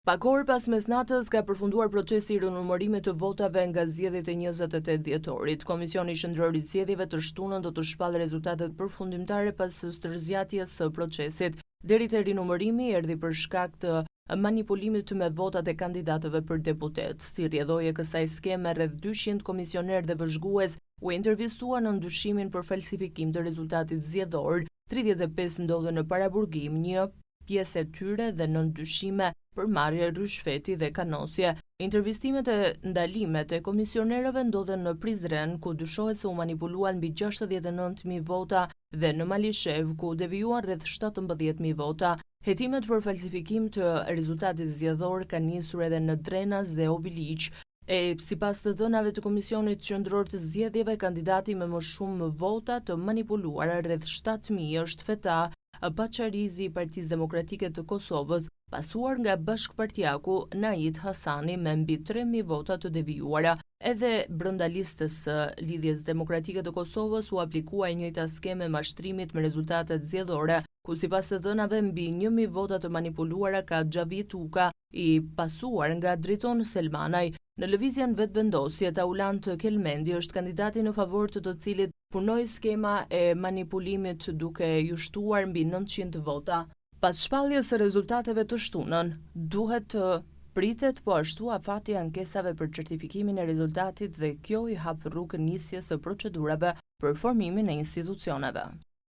Pak orë pas mesnatës ka përfunduar procesi i rinumërimit të votave nga zgjedhjet e 28 dhjetorit. Komisioni Qendror i Zgjedhjeve të shtunën do të shpallë rezultatet përfundimtare pas stërzjatjes së procesit. Deri te rinumërimi erdhi për shkak të manipulimit me votat e kandidatëve për deputet. Si rrjedhoi kësaj skeme, rreth 200 komisioner dhe vëzhgues u intervistuan në ndyshimin për falsifikim të rezultatit zgjedhor. 35 ndodhen në paraburgim, një pjesë e tyre dhe në ndyshime për marrje rishfeti dhe kanosje. Intervistimet e ndalimet e komisionerëve ndodhen në Prizren, ku dyshohet se u manipuluan mbi 69.000 vota, dhe në Malishev, ku devijuan rreth 17.000 vota. Hetimet për falsifikim të rezultatit zgjedhor kanë nisur edhe në Drenas dhe Obiliq. Sipas të dhënave të Komisionit Qendror të Zgjedhjeve, kandidati me më shumë vota të manipuluara, rreth 7.000, është Feta Pacharizi i Partisë Demokratike të Kosovës, pasuar nga bashkëpartiaku Nait Hasani me mbi 3.000 vota të devijuara. Edhe brenda listës së Lidhjes Demokratike të Kosovës u aplikua e njëjta skeme mashtrimit me rezultatet zgjedhore, ku sipas të dhënave mbi 1.000 vota të manipuluara ka Xhavi Tuka, i pasuar nga Driton Selmanaj. Në lëvizjen vetëvendosje, Taulant Kelmendi është kandidati në favor të cilit punoi skema e manipulimit duke ju shtuar mbi 900 vota. Pas shpalljes së rezultateve të shtunën, duhet të pritet po ashtu afati ankesave për certifikimin e rezultatit, dhe kjo i hap rrugën nisjes së procedurave për formimin e institucioneve.